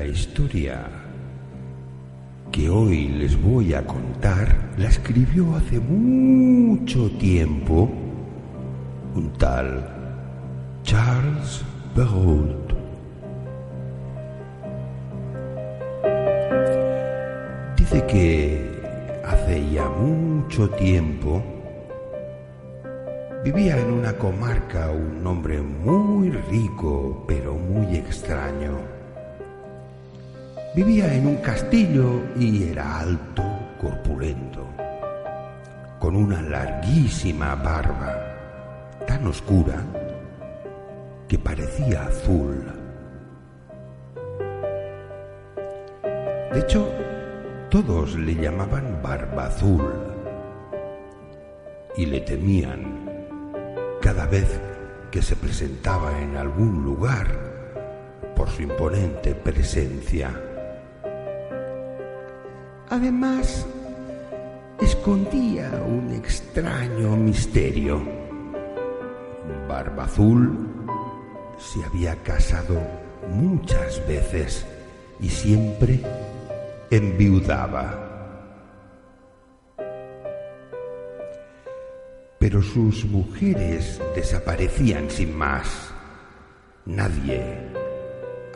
La historia que hoy les voy a contar la escribió hace mucho tiempo un tal Charles Perrault. Dice que hace ya mucho tiempo vivía en una comarca un hombre muy rico, pero muy extraño. Vivía en un castillo y era alto, corpulento, con una larguísima barba tan oscura que parecía azul. De hecho, todos le llamaban Barba Azul y le temían cada vez que se presentaba en algún lugar por su imponente presencia. Además, escondía un extraño misterio. Barba Azul se había casado muchas veces y siempre enviudaba. Pero sus mujeres desaparecían sin más. Nadie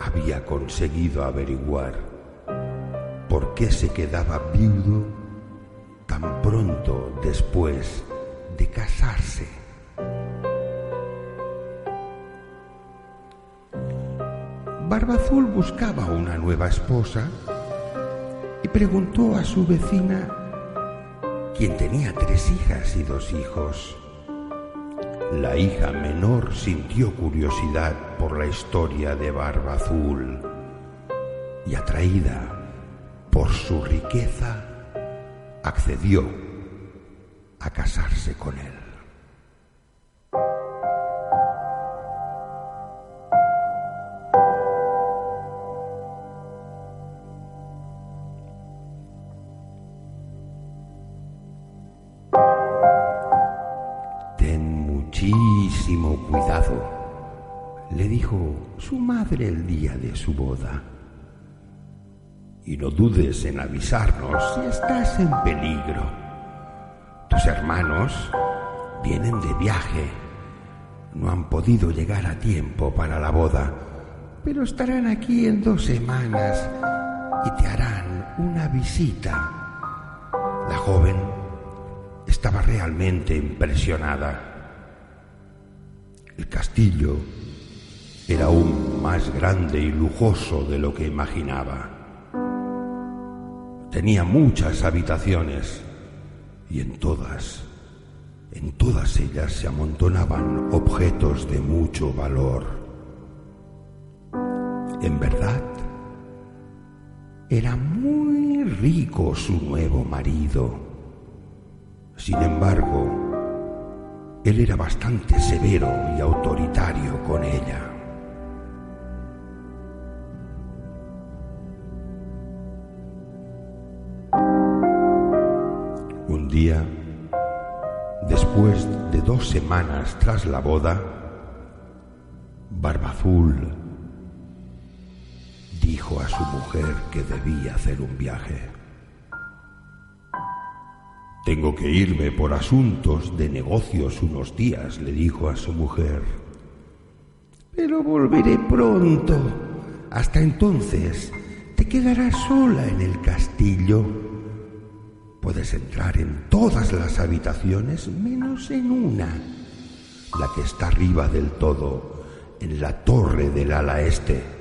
había conseguido averiguar por qué se quedaba viudo tan pronto después de casarse. Barba Azul buscaba una nueva esposa y preguntó a su vecina, quien tenía 3 hijas y 2 hijos. La hija menor sintió curiosidad por la historia de Barba Azul y, atraída por su riqueza, accedió a casarse con él. Ten muchísimo cuidado, le dijo su madre el día de su boda. Y no dudes en avisarnos si estás en peligro. Tus hermanos vienen de viaje. No han podido llegar a tiempo para la boda, pero estarán aquí en 2 semanas y te harán una visita. La joven estaba realmente impresionada. El castillo era aún más grande y lujoso de lo que imaginaba. Tenía muchas habitaciones y en todas ellas se amontonaban objetos de mucho valor. En verdad, era muy rico su nuevo marido. Sin embargo, él era bastante severo y autoritario con ella. Un día, después de 2 semanas tras la boda, Barba Azul dijo a su mujer que debía hacer un viaje. Tengo que irme por asuntos de negocios unos días, le dijo a su mujer. Pero volveré pronto. Hasta entonces te quedarás sola en el castillo. Puedes entrar en todas las habitaciones menos en una, la que está arriba del todo, en la torre del ala este.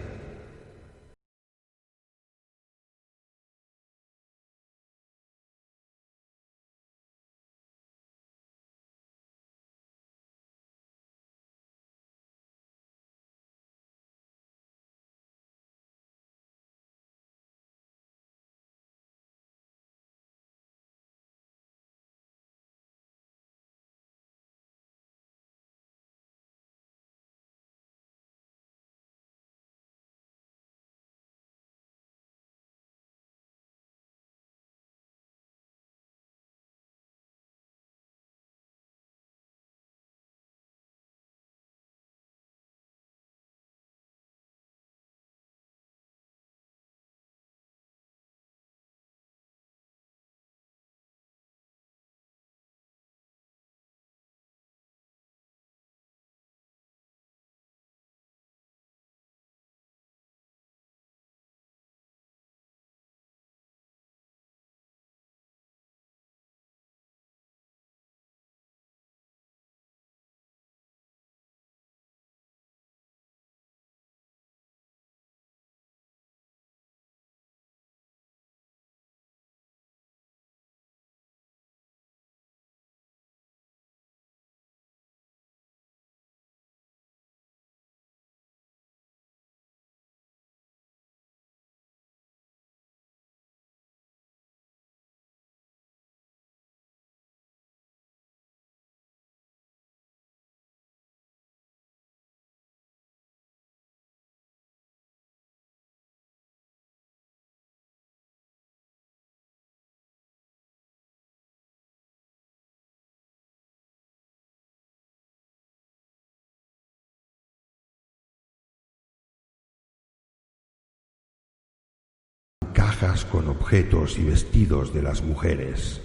cajas con objetos y vestidos de las mujeres.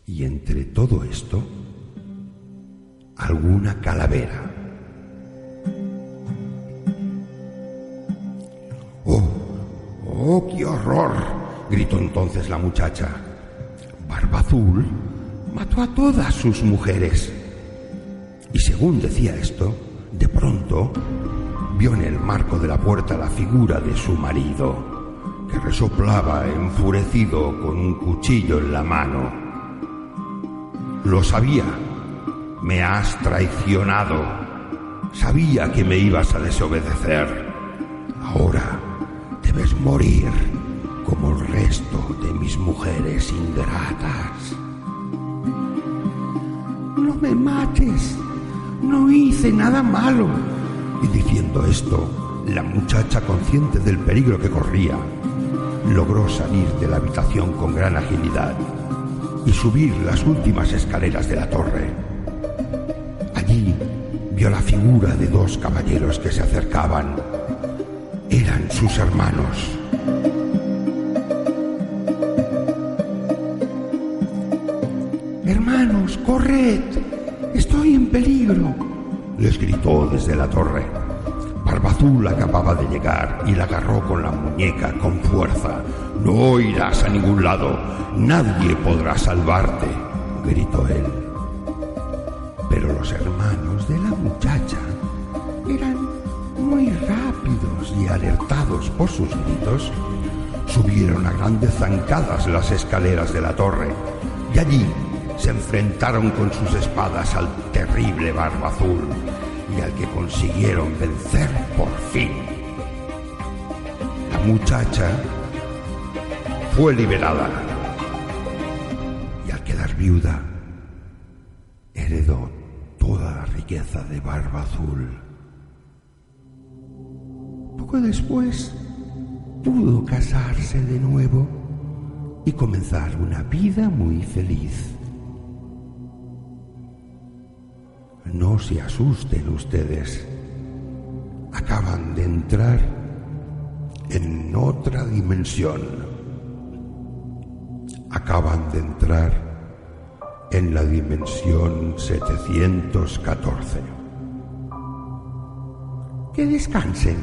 Y entre todo esto, alguna calavera. ¡Oh, qué horror!, gritó entonces la muchacha. Barba Azul mató a todas sus mujeres. Y según decía esto, de pronto vio en el marco de la puerta la figura de su marido, que resoplaba enfurecido con un cuchillo en la mano. Lo sabía. Me has traicionado. Sabía que me ibas a desobedecer. Ahora debes morir como el resto de mis mujeres ingratas. No me mates. No hice nada malo. Y diciendo esto, la muchacha, consciente del peligro que corría, logró salir de la habitación con gran agilidad y subir las últimas escaleras de la torre. Allí vio la figura de dos caballeros que se acercaban. Eran sus hermanos. «Hermanos, corred, estoy en peligro», les gritó desde la torre. Barba Azul acababa de llegar y la agarró con la muñeca con fuerza. «No irás a ningún lado, nadie podrá salvarte», gritó él. Pero los hermanos de la muchacha eran muy rápidos y, alertados por sus gritos, subieron a grandes zancadas las escaleras de la torre y allí se enfrentaron con sus espadas al terrible Barba Azul y al que consiguieron vencer por fin. La muchacha fue liberada y, al quedar viuda, heredó toda la riqueza de Barba Azul. Poco después pudo casarse de nuevo y comenzar una vida muy feliz. No se asusten ustedes. Acaban de entrar en otra dimensión. Acaban de entrar en la dimensión 714. Que descansen.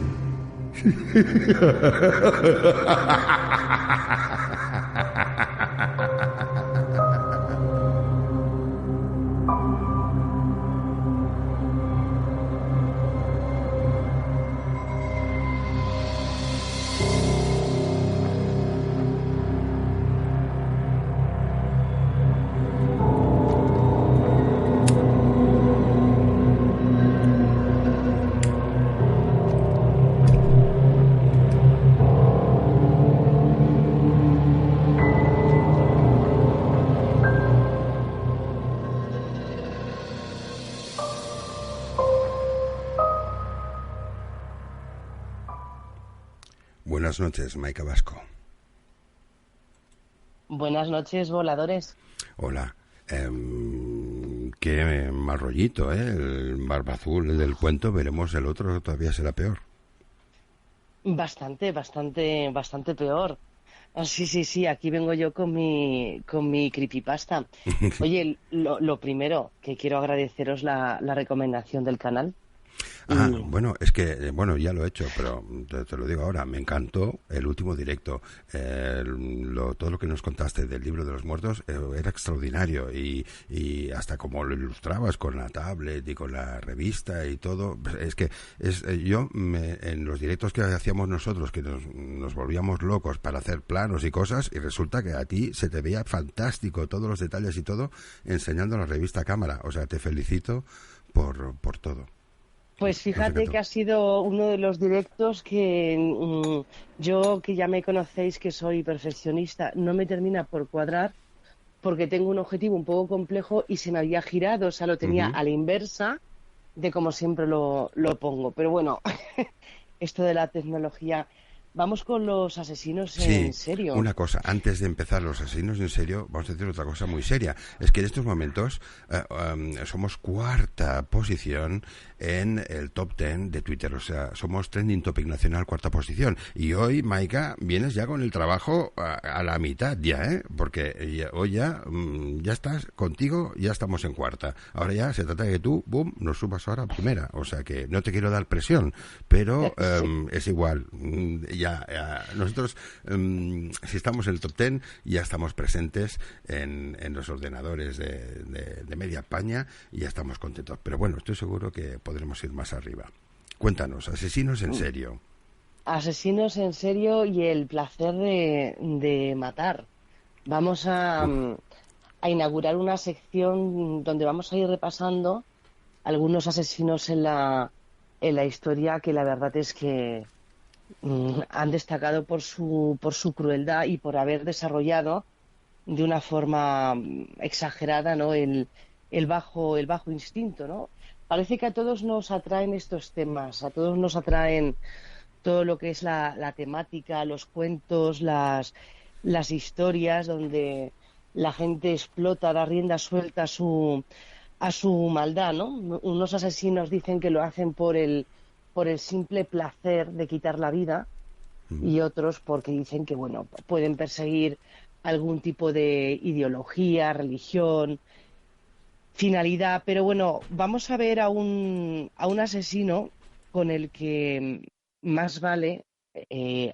Buenas noches, Maika Vasco. Buenas noches, voladores. Hola. Qué mal rollito, ¿eh? El Barba Azul, el del cuento, veremos el otro, todavía será peor. Bastante peor. Sí, aquí vengo yo con mi creepypasta. Oye, lo primero, que quiero agradeceros la recomendación del canal. Bueno, es que, ya lo he hecho, pero te lo digo ahora, me encantó el último directo. Todo lo que nos contaste del libro de los muertos era extraordinario y hasta como lo ilustrabas con la tablet y con la revista y todo. Es que en los directos que hacíamos nosotros, que nos volvíamos locos para hacer planos y cosas, y resulta que a ti se te veía fantástico todos los detalles y todo enseñando la revista a cámara. O sea, te felicito por todo. Pues fíjate que ha sido uno de los directos que yo, que ya me conocéis que soy perfeccionista, no me termina por cuadrar porque tengo un objetivo un poco complejo y se me había girado, o sea, lo tenía a la inversa de como siempre lo pongo. Pero bueno, esto de la tecnología... Vamos con los asesinos en serio. Una cosa, antes de empezar los asesinos en serio, vamos a decir otra cosa muy seria. Es que en estos momentos somos cuarta posición en el top 10 de Twitter. O sea, somos trending topic nacional, 4ª posición. Y hoy, Maika, vienes ya con el trabajo a la mitad ya, ¿eh? Porque hoy ya estás contigo, ya estamos en 4ª. Ahora ya se trata de que tú, boom, nos subas ahora a 1ª. O sea que no te quiero dar presión, pero es igual. Nosotros, si estamos en el top 10, ya estamos presentes en los ordenadores de media España y ya estamos contentos. Pero bueno, estoy seguro que podremos ir más arriba. Cuéntanos, asesinos en serio. Asesinos en serio y el placer de matar. Vamos a inaugurar una sección donde vamos a ir repasando algunos asesinos en la historia que la verdad es que han destacado por su crueldad y por haber desarrollado de una forma exagerada, ¿no? el bajo instinto, ¿no? Parece que a todos nos atraen estos temas, a todos nos atraen todo lo que es la temática, los cuentos, las historias donde la gente explota, da rienda suelta a su maldad, ¿no? Unos asesinos dicen que lo hacen por el simple placer de quitar la vida y otros porque dicen que, bueno, pueden perseguir algún tipo de ideología, religión, finalidad. Pero bueno, vamos a ver a un asesino con el que más vale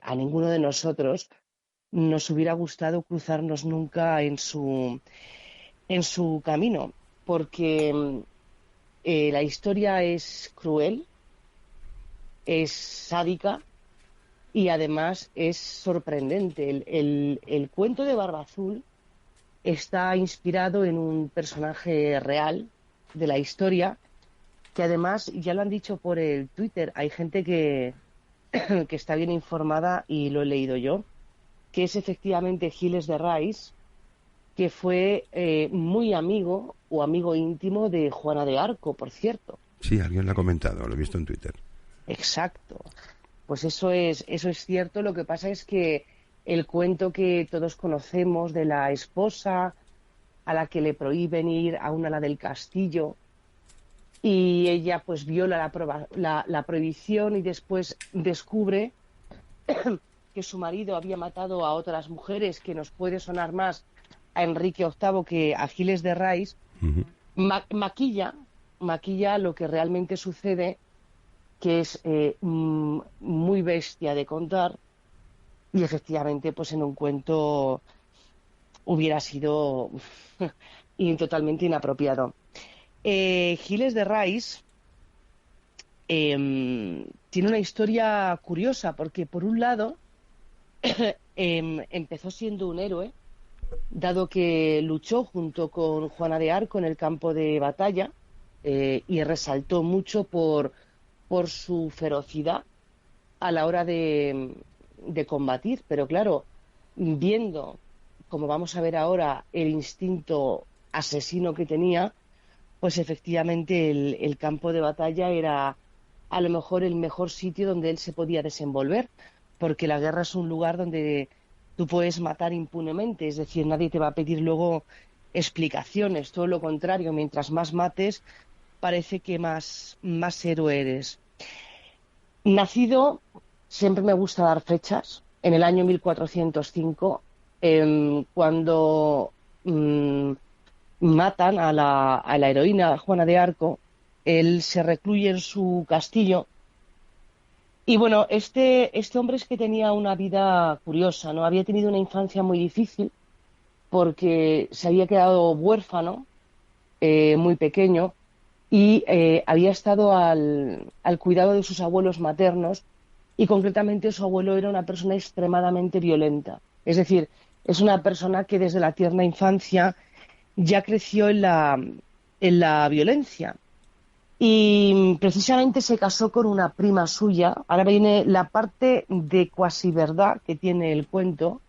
a ninguno de nosotros nos hubiera gustado cruzarnos nunca en su camino, porque la historia es cruel, es sádica y además es sorprendente. El cuento de Barba Azul está inspirado en un personaje real de la historia que además, ya lo han dicho por el Twitter, hay gente que está bien informada y lo he leído yo, que es efectivamente Giles de Rys, que fue muy amigo o amigo íntimo de Juana de Arco, por cierto. Sí, alguien lo ha comentado, lo he visto en Twitter. Exacto. Pues eso es cierto. Lo que pasa es que el cuento que todos conocemos de la esposa a la que le prohíben ir a un ala del castillo y ella pues viola la prohibición y después descubre que su marido había matado a otras mujeres, que nos puede sonar más a Enrique VIII que a Giles de Rys, maquilla lo que realmente sucede, que es muy bestia de contar y efectivamente pues en un cuento hubiera sido totalmente inapropiado. Giles de Rys tiene una historia curiosa porque por un lado empezó siendo un héroe, dado que luchó junto con Juana de Arco en el campo de batalla y resaltó mucho por su ferocidad a la hora de combatir. Pero claro, viendo, como vamos a ver ahora, el instinto asesino que tenía, pues efectivamente el campo de batalla era a lo mejor el mejor sitio donde él se podía desenvolver, porque la guerra es un lugar donde tú puedes matar impunemente, es decir, nadie te va a pedir luego explicaciones, todo lo contrario, mientras más mates, parece que más héroe eres. Nacido, siempre me gusta dar fechas, en el año 1405, cuando matan a la heroína Juana de Arco, él se recluye en su castillo. Y bueno, este hombre es que tenía una vida curiosa, ¿no? Había tenido una infancia muy difícil porque se había quedado huérfano muy pequeño y había estado al cuidado de sus abuelos maternos y concretamente su abuelo era una persona extremadamente violenta. Es decir, es una persona que desde la tierna infancia ya creció en la violencia. Y precisamente se casó con una prima suya. Ahora viene la parte de cuasi verdad que tiene el cuento.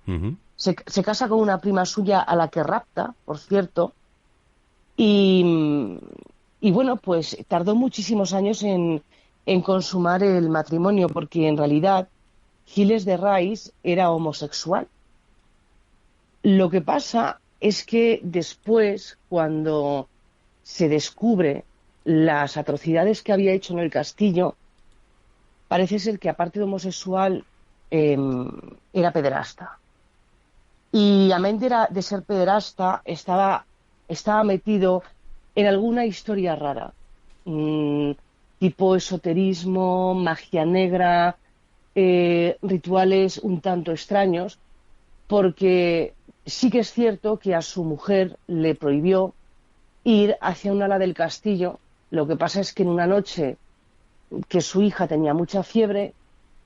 Se casa con una prima suya a la que rapta, por cierto. Y bueno, pues tardó muchísimos años en consumar el matrimonio, porque en realidad Giles de Rys era homosexual. Lo que pasa es que después, cuando se descubre las atrocidades que había hecho en el castillo, parece ser que aparte de homosexual, era pederasta. Y amén de ser pederasta, estaba metido en alguna historia rara, tipo esoterismo, magia negra, rituales un tanto extraños, porque sí que es cierto que a su mujer le prohibió ir hacia un ala del castillo. Lo que pasa es que en una noche que su hija tenía mucha fiebre,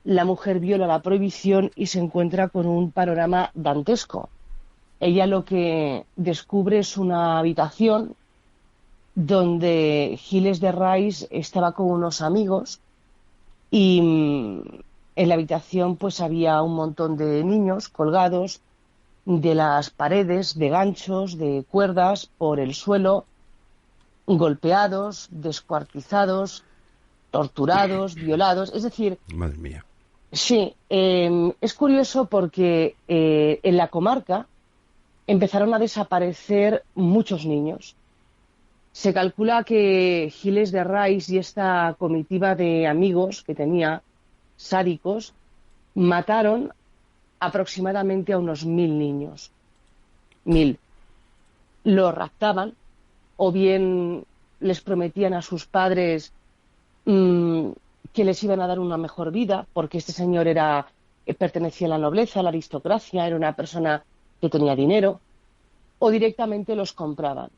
la mujer viola la prohibición y se encuentra con un panorama dantesco. Ella lo que descubre es una habitación donde Giles de Rys estaba con unos amigos y en la habitación pues había un montón de niños colgados de las paredes, de ganchos, de cuerdas por el suelo, golpeados, descuartizados, torturados, violados. Es decir, Madre mía. sí, es curioso porque en la comarca empezaron a desaparecer muchos niños. Se calcula que Giles de Rys y esta comitiva de amigos que tenía, sádicos, mataron aproximadamente a unos 1000 niños. 1000. Los raptaban o bien les prometían a sus padres que les iban a dar una mejor vida, porque este señor pertenecía a la nobleza, a la aristocracia, era una persona que tenía dinero, o directamente los compraban.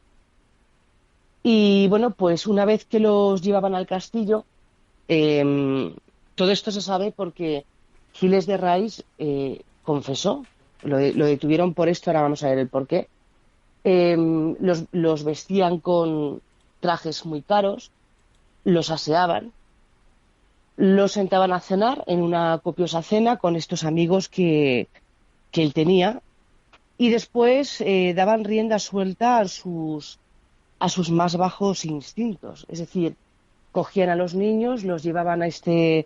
Y bueno, pues una vez que los llevaban al castillo, todo esto se sabe porque Giles de Rys confesó, lo detuvieron por esto, ahora vamos a ver el porqué. Los vestían con trajes muy caros, los aseaban, los sentaban a cenar en una copiosa cena con estos amigos que él tenía, y después daban rienda suelta a sus más bajos instintos. Es decir, cogían a los niños, los llevaban a este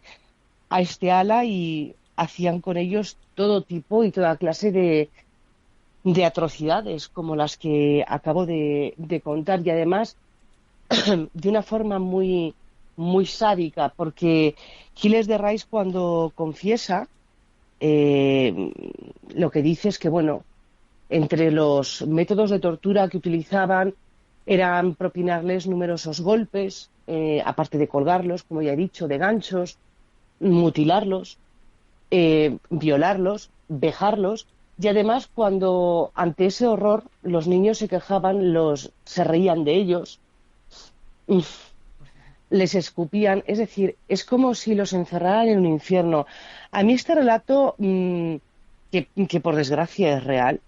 ala y hacían con ellos todo tipo y toda clase de atrocidades, como las que acabo de contar, y además de una forma muy, muy sádica, porque Giles de Rys, cuando confiesa, lo que dice es que, bueno, entre los métodos de tortura que utilizaban eran propinarles numerosos golpes, aparte de colgarlos, como ya he dicho, de ganchos, mutilarlos, violarlos, vejarlos, y además cuando ante ese horror los niños se quejaban, se reían de ellos, les escupían. Es decir, es como si los encerraran en un infierno. A mí este relato, que por desgracia es real,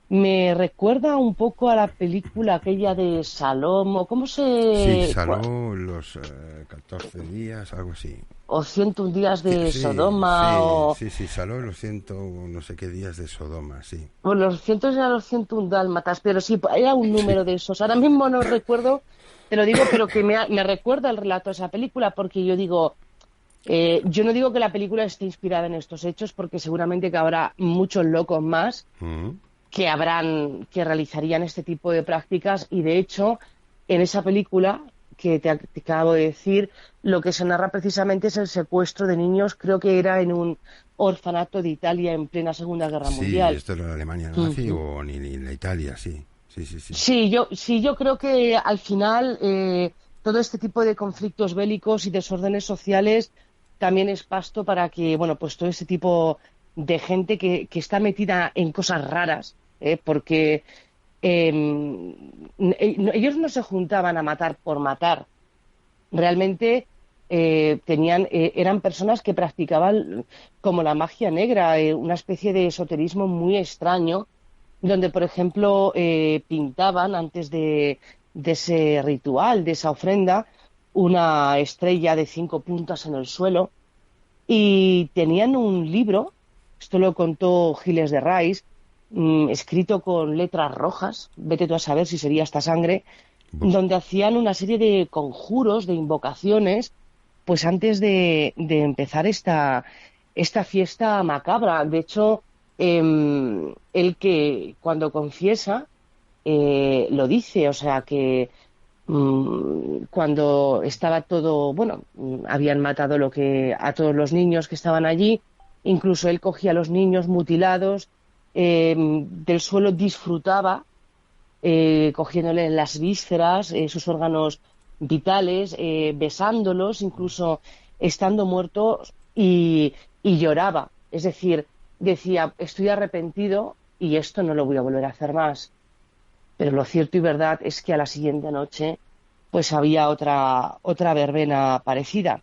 me recuerda un poco a la película aquella de Salom, o cómo Sí, se... Saló los 14 días, algo así. o 101 días de Sí, Sodoma, o... sí, Saló los ciento no sé qué días de Sodoma, sí. Bueno, los cientos eran los 101 dálmatas, pero sí, era un Sí. número de esos. Ahora mismo no recuerdo, te lo digo, pero que me recuerda el relato de esa película, porque yo digo, yo no digo que la película esté inspirada en estos hechos, porque seguramente que habrá muchos locos más que realizarían este tipo de prácticas, y de hecho, en esa película que te acabo de decir, lo que se narra precisamente es el secuestro de niños, creo que era en un orfanato de Italia en plena Segunda Guerra Sí, Mundial. esto era la Alemania nazi o ni la Italia, sí. Sí, sí, sí. Sí, yo creo que al final todo este tipo de conflictos bélicos y desórdenes sociales también es pasto para que, bueno, pues todo este tipo de gente que está metida en cosas raras, porque ellos no se juntaban a matar por matar. Realmente eran personas que practicaban como la magia negra, una especie de esoterismo muy extraño, donde, por ejemplo, pintaban antes de ese ritual, de esa ofrenda, una estrella de 5 puntas en el suelo, y tenían un libro, esto lo contó Giles de Rys, escrito con letras rojas, vete tú a saber si sería esta sangre, donde hacían una serie de conjuros, de invocaciones, pues antes de empezar esta fiesta macabra. De hecho, él, que cuando confiesa, lo dice, o sea, que cuando estaba todo, bueno, habían matado a todos los niños que estaban allí, incluso él cogía a los niños mutilados, del suelo disfrutaba, cogiéndole las vísceras, sus órganos vitales, besándolos, incluso estando muertos, y lloraba. Es decir, decía, estoy arrepentido y esto no lo voy a volver a hacer más. Pero lo cierto y verdad es que a la siguiente noche pues había otra verbena parecida.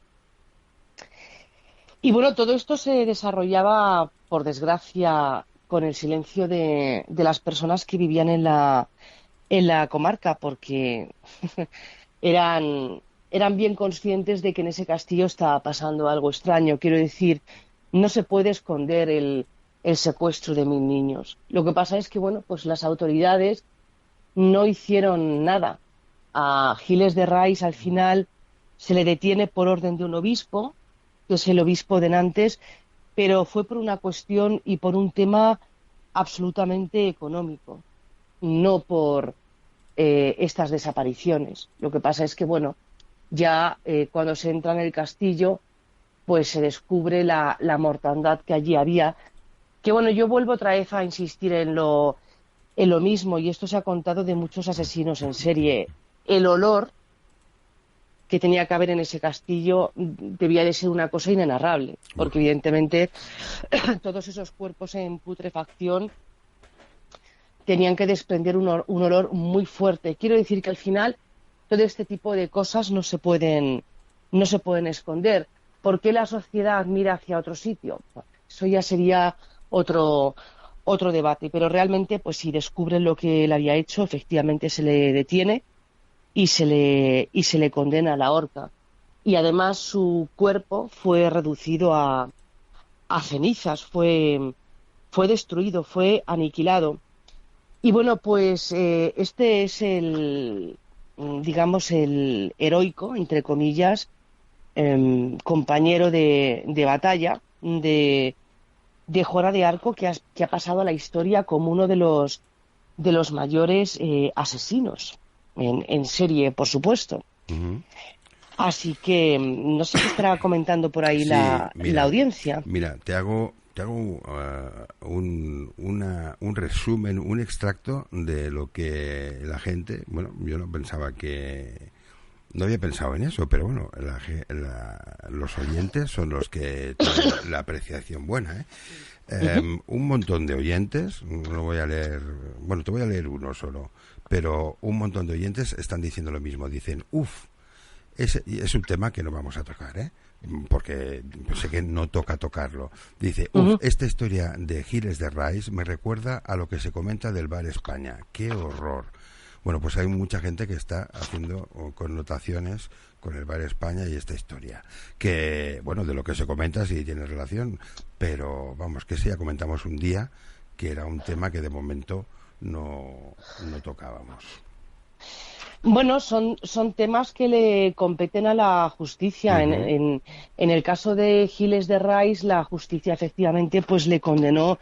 Y bueno, todo esto se desarrollaba, por desgracia, con el silencio de las personas que vivían en la comarca, porque eran bien conscientes de que en ese castillo estaba pasando algo extraño. Quiero decir, no se puede esconder el secuestro de 1.000 niños. Lo que pasa es que, bueno, pues las autoridades no hicieron nada. A Giles de Rais al final se le detiene por orden de un obispo, que es el obispo de Nantes, pero fue por una cuestión y por un tema absolutamente económico, no por estas desapariciones. Lo que pasa es que, bueno, ya cuando se entra en el castillo, pues se descubre la mortandad que allí había. Que bueno, yo vuelvo otra vez a insistir en lo mismo, y esto se ha contado de muchos asesinos en serie. El olor que tenía que haber en ese castillo debía de ser una cosa inenarrable, porque evidentemente todos esos cuerpos en putrefacción tenían que desprender un olor muy fuerte. Quiero decir que al final todo este tipo de cosas no se pueden esconder. ¿Por qué la sociedad mira hacia otro sitio? Bueno, eso ya sería otro debate, pero realmente, pues si descubren lo que él había hecho, efectivamente se le detiene y se le condena a la horca. Y además su cuerpo fue reducido a cenizas, fue destruido, fue aniquilado. Y bueno, pues este es digamos, el heroico, entre comillas, compañero de batalla de Juana de Arco, que ha pasado a la historia como uno de los mayores asesinos en serie, por supuesto. Uh-huh. Así que no sé qué estará comentando por ahí Sí, la mira, audiencia. mira, te hago un resumen, un extracto de lo que la gente, bueno, yo no pensaba no había pensado en eso, pero bueno, los oyentes son los que tienen la apreciación buena, ¿eh? Un montón de oyentes, no voy a leer, bueno, te voy a leer uno solo, pero un montón de oyentes están diciendo lo mismo, dicen, es un tema que no vamos a tocar, ¿eh? Porque sé que no toca tocarlo. Dice, esta historia de Giles de Rais me recuerda a lo que se comenta del Bar España. ¡Qué horror! Bueno, pues hay mucha gente que está haciendo connotaciones con el Bar España y esta historia. Que, bueno, de lo que se comenta sí tiene relación, pero vamos, que sí, ya comentamos un día que era un tema que de momento no tocábamos. Bueno, son temas que le competen a la justicia. Uh-huh. En el caso de Giles de Rais, la justicia efectivamente pues le condenó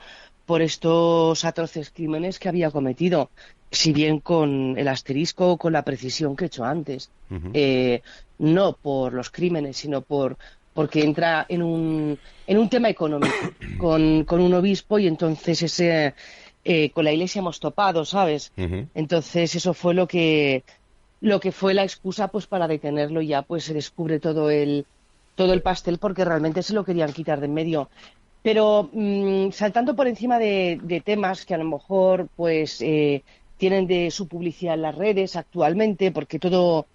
por estos atroces crímenes que había cometido, si bien con el asterisco o con la precisión que he hecho antes. Uh-huh. No por los crímenes, sino porque entra en un tema económico con un obispo, y entonces con la Iglesia hemos topado, ¿sabes? Uh-huh. Entonces eso fue lo que fue la excusa pues para detenerlo, y ya pues se descubre todo el pastel, porque realmente se lo querían quitar de en medio. Pero saltando por encima de temas que a lo mejor pues tienen de su publicidad en las redes actualmente, porque todo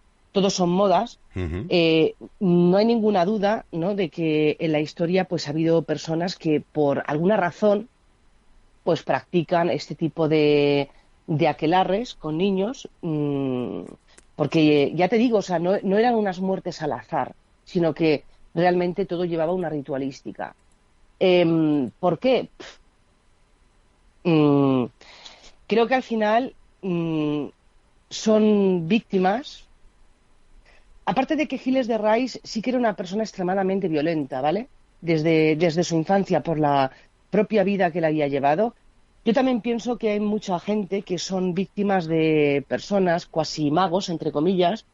son modas, Uh-huh. no hay ninguna duda, ¿no?, de que en la historia pues ha habido personas que por alguna razón pues practican este tipo de aquelarres con niños, porque ya te digo, o sea, no eran unas muertes al azar, sino que realmente todo llevaba una ritualística. ¿Por qué? Creo que al final son víctimas. Aparte de que Giles de Rais sí que era una persona extremadamente violenta, ¿vale? Desde su infancia, por la propia vida que le había llevado, Yo también pienso que hay mucha gente que son víctimas de personas, cuasi magos, entre comillas,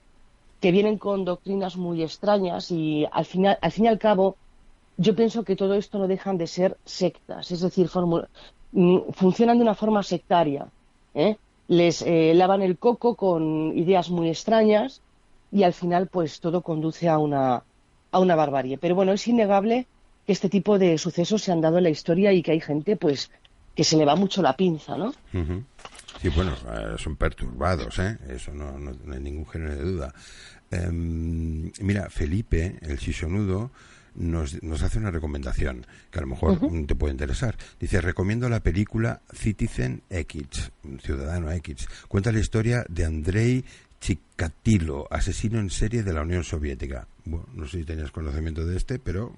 que vienen con doctrinas muy extrañas y al fin y al cabo, yo pienso que todo esto no dejan de ser sectas, es decir, funcionan de una forma sectaria, ¿eh? Les lavan el coco con ideas muy extrañas y al final pues todo conduce a una barbarie. Pero bueno, es innegable que este tipo de sucesos se han dado en la historia y que hay gente pues que se le va mucho la pinza, ¿no? Ujú. Sí, bueno, son perturbados, ¿eh? Eso no hay ningún género de duda. Mira, Felipe, el sisonudo, nos hace una recomendación que a lo mejor te puede interesar. Dice, recomiendo la película Citizen X, Ciudadano X. Cuenta la historia de Andrei Chikatilo, asesino en serie de la Unión Soviética. Bueno, no sé si tenías conocimiento de este, pero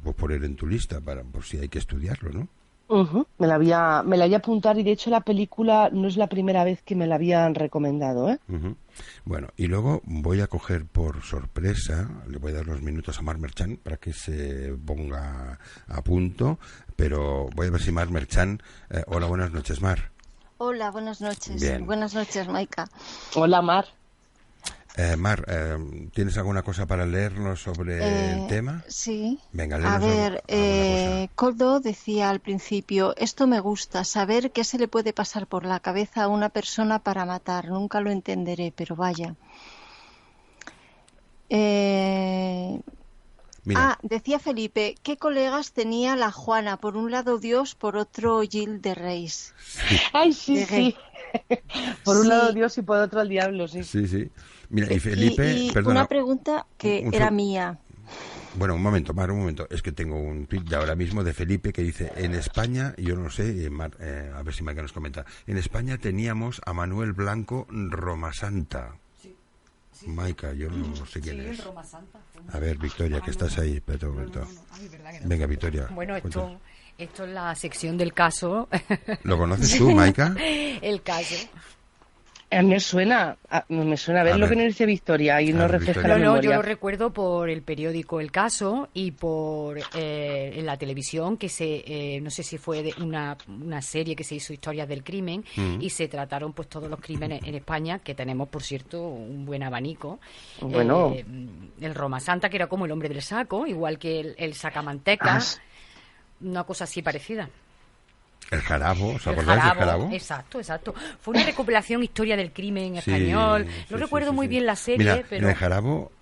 pues poner en tu lista por si hay que estudiarlo, ¿no? Me la voy a apuntar y de hecho la película no es la primera vez que me la habían recomendado, ¿eh? Bueno, y luego voy a coger por sorpresa, le voy a dar unos minutos a Mar Merchan para que se ponga a punto, pero voy a ver si Mar Merchan... hola, buenas noches, Mar. Hola, buenas noches. Bien. Buenas noches, Maika. Hola, Mar. Mar, ¿tienes alguna cosa para leernos sobre el tema? Sí. Venga, a ver, Koldo decía al principio, esto me gusta, saber qué se le puede pasar por la cabeza a una persona para matar. Nunca lo entenderé, pero vaya. Decía Felipe, ¿qué colegas tenía la Juana? Por un lado Dios, por otro Gil de Reis. Sí. Ay, sí. Por un lado Dios y por otro el diablo, sí. Sí. Mira, y Felipe... Y perdona, una pregunta que era mía. Bueno, un momento, Mar, un momento. Es que tengo un tweet de ahora mismo de Felipe que dice, en España, yo no sé, Mar, a ver si Maika nos comenta, en España teníamos a Manuel Blanco Romasanta. Sí. Maika, yo no sé quién es. A ver, Victoria, que estás ahí. Espera un momento. Venga, Victoria. Bueno, esto es la sección del caso. ¿Lo conoces tú, Maika? El caso. Me suena a ver lo que nos dice Victoria y nos refresca la memoria. Yo lo recuerdo por el periódico El Caso y por en la televisión que no sé si fue de una serie que se hizo Historias del Crimen y se trataron pues todos los crímenes en España, que tenemos por cierto un buen abanico. Bueno. El Roma Santa, que era como el hombre del saco, igual que el sacamantecas, una cosa así parecida. El Jarabo, ¿os acordáis del Jarabo? Exacto. Fue una recopilación historia del crimen español. No recuerdo muy bien la serie, Mira, pero... el Jarabo,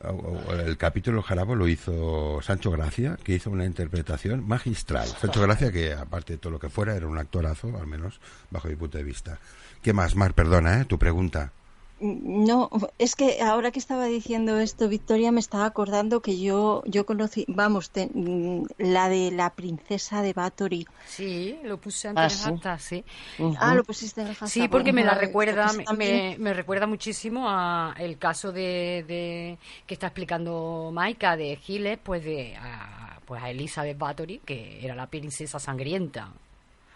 el capítulo del Jarabo lo hizo Sancho Gracia, que hizo una interpretación magistral. Sancho Gracia, que aparte de todo lo que fuera, era un actorazo, al menos bajo mi punto de vista. ¿Qué más, Mar? Perdona, tu pregunta. No, es que ahora que estaba diciendo esto, Victoria, me estaba acordando que yo conocí, la de la princesa de Bathory. Sí, lo puse antes en acta, sí. Lo pusiste en el hashtag. Sí, porque me la recuerda, me recuerda muchísimo a el caso de que está explicando Maika de Giles, pues a Elizabeth Bathory, que era la princesa sangrienta.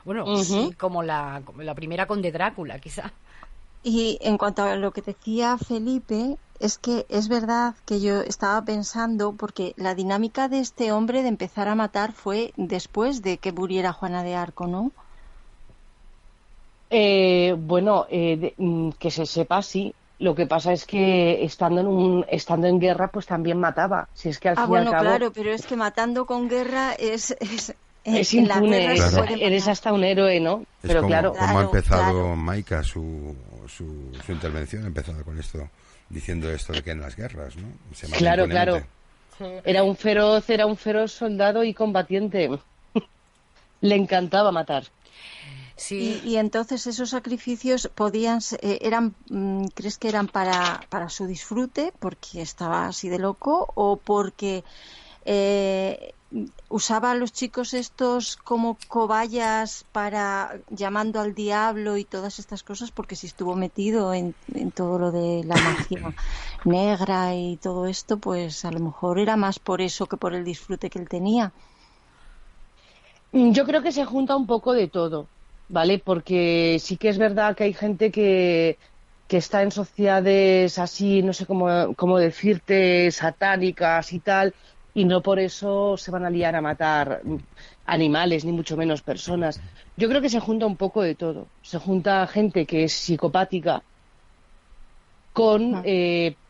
Bueno, sí, como la primera conde Drácula, quizás. Y en cuanto a lo que decía Felipe, es que es verdad que yo estaba pensando, porque la dinámica de este hombre de empezar a matar fue después de que muriera Juana de Arco, ¿no? Que se sepa, sí. Lo que pasa es que estando en guerra, pues también mataba. Si es que al fin y al cabo... claro, pero es que matando con guerra es impune, claro. Eres hasta un héroe, ¿no? Pero como ha empezado Maika su intervención, ha empezado con esto, diciendo esto de que en las guerras, ¿no? Claro. Era un feroz soldado y combatiente. Le encantaba matar. Sí. Y entonces esos sacrificios ¿crees que eran para su disfrute, porque estaba así de loco, o porque usaba a los chicos estos como cobayas llamando al diablo y todas estas cosas, porque si estuvo metido en todo lo de la magia negra y todo esto, pues a lo mejor era más por eso que por el disfrute que él tenía? Yo creo que se junta un poco de todo, ¿vale? Porque sí que es verdad que hay gente que está en sociedades así, no sé cómo decirte, satánicas y tal, y no por eso se van a liar a matar animales, ni mucho menos personas. Yo creo que se junta un poco de todo. Se junta gente que es psicopática con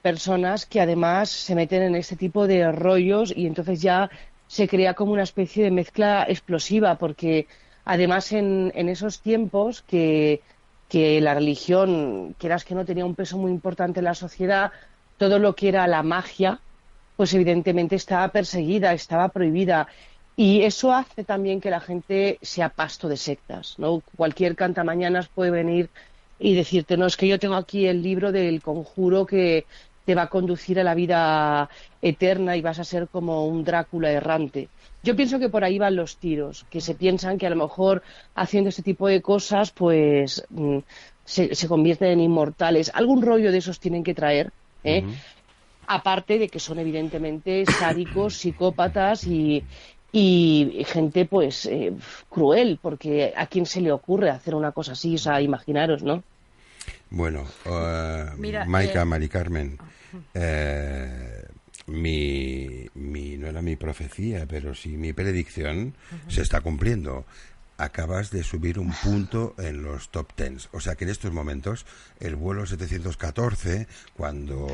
personas que además se meten en este tipo de rollos y entonces ya se crea como una especie de mezcla explosiva, porque además en esos tiempos que la religión, quieras que no, tenía un peso muy importante en la sociedad, todo lo que era la magia, pues evidentemente estaba perseguida, estaba prohibida. Y eso hace también que la gente sea pasto de sectas, ¿no? Cualquier cantamañanas puede venir y decirte, no, es que yo tengo aquí el libro del conjuro que te va a conducir a la vida eterna y vas a ser como un Drácula errante. Yo pienso que por ahí van los tiros, que se piensan que a lo mejor haciendo este tipo de cosas pues se convierten en inmortales. Algún rollo de esos tienen que traer, ¿eh? Aparte de que son evidentemente sádicos, psicópatas y gente pues cruel, porque ¿a quién se le ocurre hacer una cosa así? O sea, imaginaros, ¿no? Bueno, Mira, Maika, Mari Carmen, no era mi profecía, pero sí mi predicción se está cumpliendo. Acabas de subir un punto en los top 10. O sea que en estos momentos el vuelo 714, cuando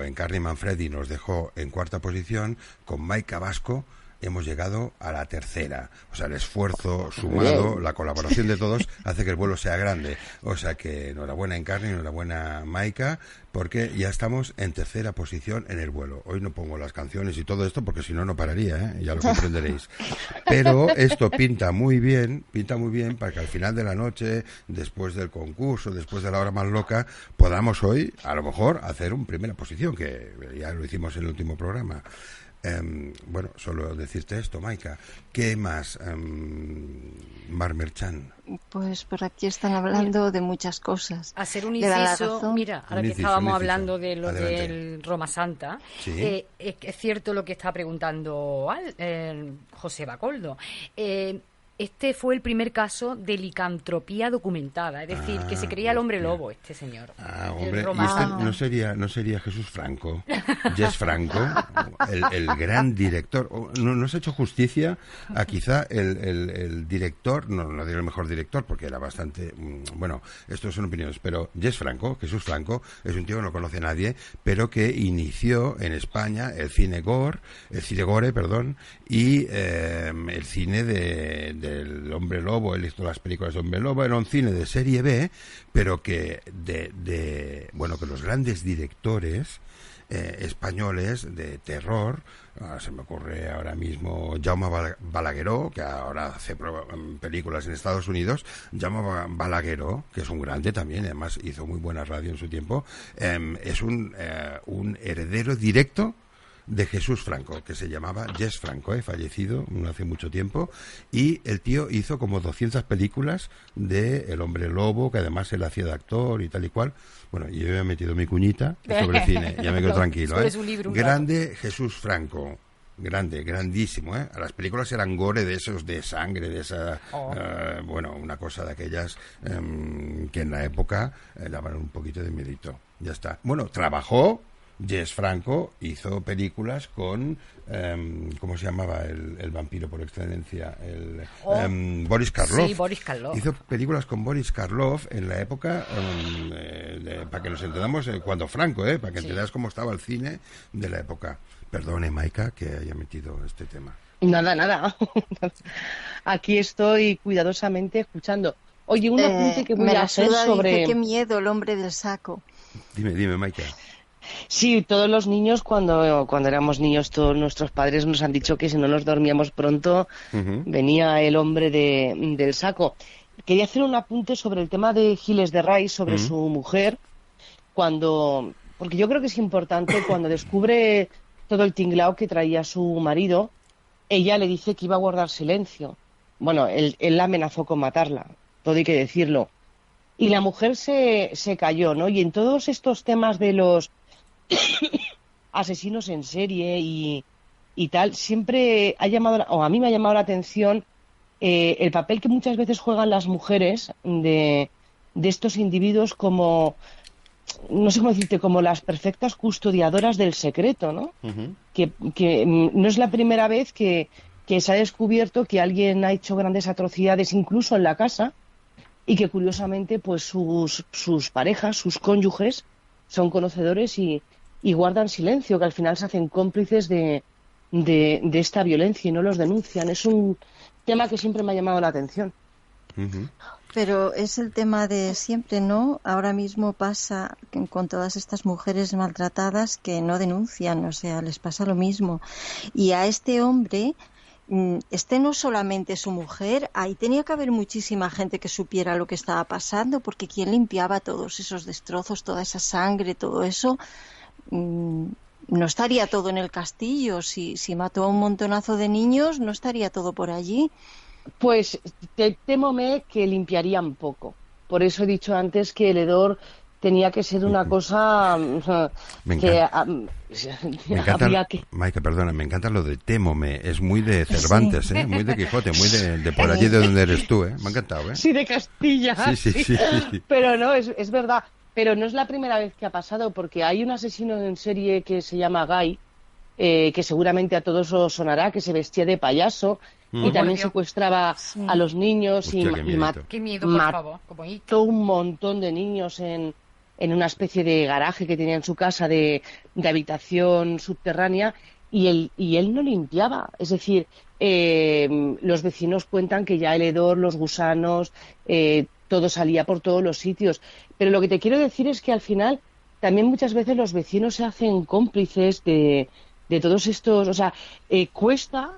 Encarni Manfredi nos dejó en cuarta posición, con Maika Vasco hemos llegado a la tercera. O sea, el esfuerzo sumado, la colaboración de todos hace que el vuelo sea grande. O sea que enhorabuena Encarni, enhorabuena Maika, porque ya estamos en tercera posición en el vuelo. Hoy no pongo las canciones y todo esto porque si no, no pararía, ¿eh? Ya lo comprenderéis. Pero esto pinta muy bien para que al final de la noche, después del concurso, después de la hora más loca, podamos hoy, a lo mejor, hacer una primera posición, que ya lo hicimos en el último programa. Bueno, solo decirte esto, Maika. ¿Qué más, Mar Merchan? Pues por aquí están hablando de muchas cosas. Hacer un inciso, mira, ahora que estábamos hablando de lo del Roma Santa, ¿sí? Es cierto lo que está preguntando José Bacoldo. Este fue el primer caso de licantropía documentada, es decir, que se creía el hombre lobo, este señor. Hombre, ¿y no sería Jesús Franco? Jess Franco, el gran director. No se ha hecho justicia a quizá el director, no digo el mejor director, porque era bastante... Bueno, esto son opiniones, pero Jess Franco, Jesús Franco, es un tío que no conoce nadie, pero que inició en España el cine gore, y el cine del Hombre Lobo. Él hizo las películas de Hombre Lobo, era un cine de serie B, pero que que los grandes directores españoles de terror, se me ocurre ahora mismo Jaume Balagueró, que ahora hace películas en Estados Unidos. Jaume Balagueró, que es un grande también, además hizo muy buena radio en su tiempo, es un heredero directo de Jesús Franco, que se llamaba Jess Franco, fallecido no hace mucho tiempo, y el tío hizo como 200 películas de El Hombre Lobo, que además él hacía de actor y tal y cual. Bueno, yo he metido mi cuñita sobre el cine, ya me quedo tranquilo. Grande Jesús Franco, grandísimo, Las películas eran gore, de esos de sangre, de esa, una cosa de aquellas que en la época daban un poquito de miedito. Ya está. Bueno, trabajó. Jess Franco hizo películas con ¿cómo se llamaba el vampiro por excelencia? Boris Karloff. Sí, Boris Karloff. Hizo películas con Boris Karloff en la época, para que nos entendamos, cuando Franco, para que entendáis cómo estaba el cine de la época. Perdone, Maika, que haya metido este tema. Nada. Aquí estoy cuidadosamente escuchando. Oye, un apunte que voy a hacer sobre... Dice, qué miedo el hombre del saco. Dime, Maika. Sí, todos los niños, cuando éramos niños, todos nuestros padres nos han dicho que si no nos dormíamos pronto, venía el hombre del saco. Quería hacer un apunte sobre el tema de Giles de Rais, sobre su mujer, porque yo creo que es importante, cuando descubre todo el tinglao que traía su marido, ella le dice que iba a guardar silencio. Bueno, él la amenazó con matarla, todo hay que decirlo. Y la mujer se cayó, ¿no? Y en todos estos temas de los asesinos en serie y tal, siempre ha llamado, o a mí me ha llamado la atención el papel que muchas veces juegan las mujeres de estos individuos como, no sé cómo decirte, como las perfectas custodiadoras del secreto, ¿no? no es la primera vez que se ha descubierto que alguien ha hecho grandes atrocidades incluso en la casa y que curiosamente pues sus parejas, sus cónyuges son conocedores y guardan silencio, que al final se hacen cómplices de esta violencia y no los denuncian. Es un tema que siempre me ha llamado la atención. Uh-huh. Pero es el tema de siempre, ¿no? Ahora mismo pasa con todas estas mujeres maltratadas que no denuncian, o sea, les pasa lo mismo. Y a este hombre, no solamente su mujer, ahí tenía que haber muchísima gente que supiera lo que estaba pasando, porque ¿quién limpiaba todos esos destrozos, toda esa sangre, todo eso? No estaría todo en el castillo. Si mató a un montonazo de niños, no estaría todo por allí. Pues témome que limpiarían poco. Por eso he dicho antes que el hedor tenía que ser una cosa Maika, perdona, me encanta lo de témome. Es muy de Cervantes, sí. Muy de Quijote, muy de por allí de donde eres tú, ¿eh? Me ha encantado, ¿eh? Sí, de Castilla. Sí. Pero no, es verdad. Pero no es la primera vez que ha pasado, porque hay un asesino en serie que se llama Guy, que seguramente a todos os sonará, que se vestía de payaso y también secuestraba a los niños. Hostia, y mató un montón de niños en una especie de garaje que tenía en su casa de habitación subterránea, y él no limpiaba. Es decir, los vecinos cuentan que ya el hedor, los gusanos, todo salía por todos los sitios. Pero lo que te quiero decir es que al final también muchas veces los vecinos se hacen cómplices de todos estos, o sea, cuesta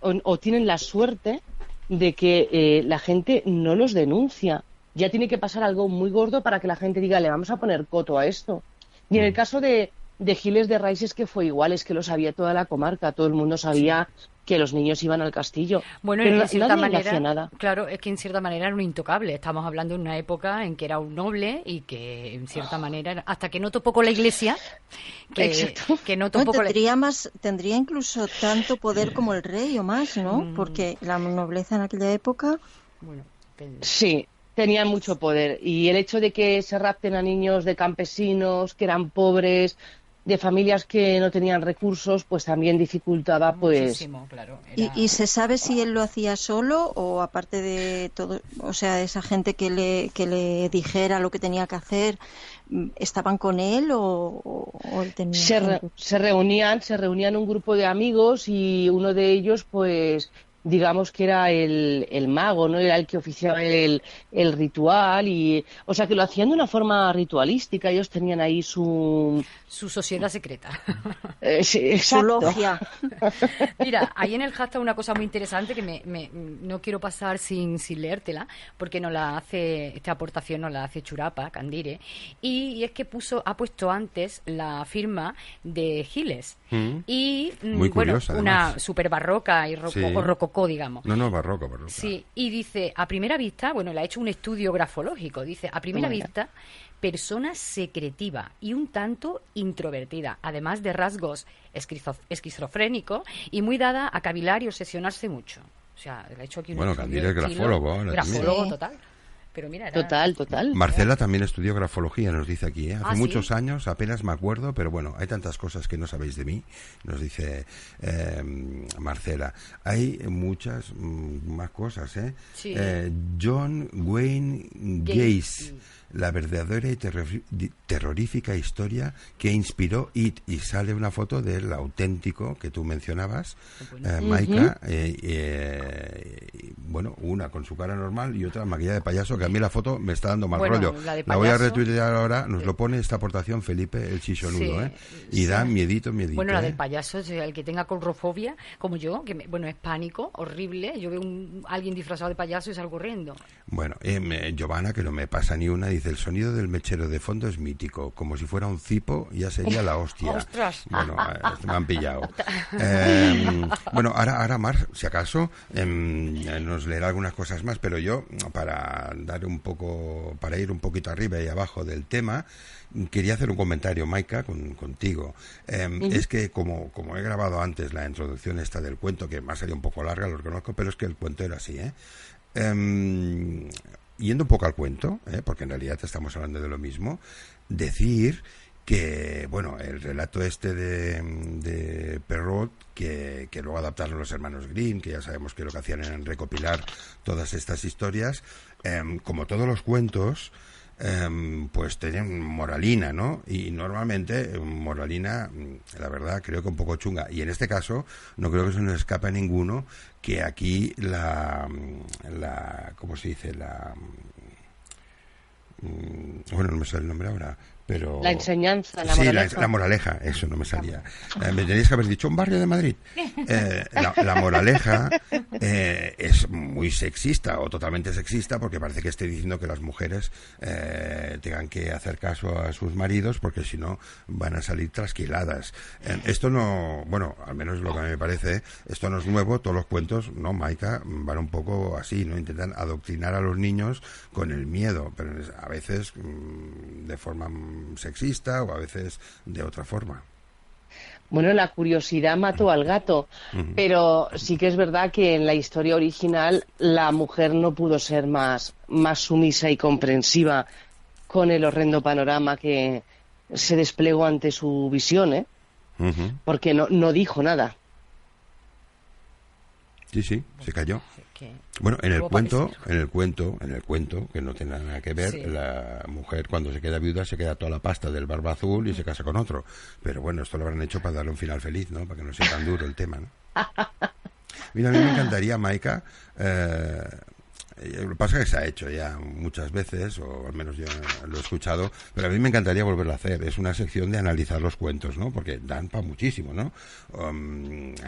o tienen la suerte de que la gente no los denuncia. Ya tiene que pasar algo muy gordo para que la gente diga, le vamos a poner coto a esto. Y en el caso de Giles de Raíces, que fue igual, es que lo sabía toda la comarca, todo el mundo sabía que los niños iban al castillo. Bueno, pero en cierta nadie manera, hacía nada. Claro, es que en cierta manera era un intocable. Estamos hablando de una época en que era un noble y que en cierta manera, hasta que no topó con la iglesia, que no topó tendría incluso tanto poder como el rey o más, ¿no? Porque la nobleza en aquella época... Bueno, sí, tenían mucho poder. Y el hecho de que se rapten a niños de campesinos, que eran pobres, de familias que no tenían recursos, pues también dificultaba, pues... Muchísimo, claro. ¿Y se sabe si él lo hacía solo o aparte de todo, o sea, esa gente que le dijera lo que tenía que hacer, estaban con él o él tenía... Se reunían un grupo de amigos y uno de ellos, pues... digamos que era el mago, ¿no? Era el que oficiaba el ritual, y o sea que lo hacían de una forma ritualística. Ellos tenían ahí su sociedad secreta. Sí, su logia. Mira, hay en el hashtag una cosa muy interesante que no quiero pasar sin leértela, porque esta aportación nos la hace Churapa Candire, y es que ha puesto antes la firma de Giles. Y muy curiosa, una súper barroca y rococó, digamos. No, barroca. Sí, y dice, a primera vista, bueno, le ha hecho un estudio grafológico, dice, a primera vista, persona secretiva y un tanto introvertida, además de rasgos esquizofrénicos y muy dada a cavilar y obsesionarse mucho. O sea, le ha hecho aquí un estudio. Candira es grafólogo. Grafólogo total. Pero mira, total. Marcela también estudió grafología, nos dice aquí, ¿eh? Hace muchos ¿sí? años, apenas me acuerdo, pero bueno, hay tantas cosas que no sabéis de mí, nos dice Marcela. Hay muchas más cosas, ¿eh? Sí. John Wayne Gacy, la verdadera y terrorífica historia que inspiró It, y sale una foto del auténtico que tú mencionabas, Maika, bueno, una con su cara normal y otra maquillada de payaso, que a mí la foto me está dando mal rollo. La voy a retuitear ahora, nos lo pone esta aportación Felipe el Chichonudo, y da miedito. Bueno, la del payaso, el que tenga colrofobia, como yo, que es pánico, horrible. Yo veo a alguien disfrazado de payaso y salgo corriendo. Bueno, Giovanna, que no me pasa ni una, dice, el sonido del mechero de fondo es mítico, como si fuera un cipo, ya sería la hostia. ¡Ostras! Bueno, me han pillado. Bueno, ahora Mar, si acaso, nos leerá algunas cosas más, pero yo, para ir un poquito arriba y abajo del tema, quería hacer un comentario, Maika, contigo. Es que como he grabado antes la introducción esta del cuento, que me ha salido un poco larga, lo reconozco, pero es que el cuento era así, yendo un poco al cuento, porque en realidad estamos hablando de lo mismo, decir que, bueno, el relato este de Perrault, que luego adaptaron los hermanos Grimm, que ya sabemos que lo que hacían era recopilar todas estas historias, como todos los cuentos, pues tenían moralina, ¿no? Y normalmente moralina, la verdad, creo que un poco chunga. Y en este caso, no creo que se nos escape a ninguno que aquí ¿cómo se dice? Bueno, no me sale el nombre ahora, pero... La enseñanza, la sí, moraleja. la moraleja, eso no me salía. Me teníais que haber dicho un barrio de Madrid. La moraleja es muy sexista o totalmente sexista, porque parece que esté diciendo que las mujeres tengan que hacer caso a sus maridos, porque si no van a salir trasquiladas. Esto no, bueno, al menos lo que a mí me parece, esto no es nuevo. Todos los cuentos, no, Maika, van un poco así, ¿no? Intentan adoctrinar a los niños con el miedo, pero a veces de forma sexista o a veces de otra forma. Bueno, la curiosidad mató al gato, pero sí que es verdad que en la historia original la mujer no pudo ser más sumisa y comprensiva con el horrendo panorama que se desplegó ante su visión, ¿eh? Porque no dijo nada. Sí, se cayó. Bueno, en el cuento, que no tiene nada que ver, sí. La mujer cuando se queda viuda se queda toda la pasta del Barba Azul y se casa con otro. Pero bueno, esto lo habrán hecho para darle un final feliz, ¿no? Para que no sea tan duro el tema, ¿no? Mira, a mí me encantaría, Maika, lo que pasa es que se ha hecho ya muchas veces, o al menos yo lo he escuchado, pero a mí me encantaría volverlo a hacer. Es una sección de analizar los cuentos, ¿no? Porque dan para muchísimo, ¿no? A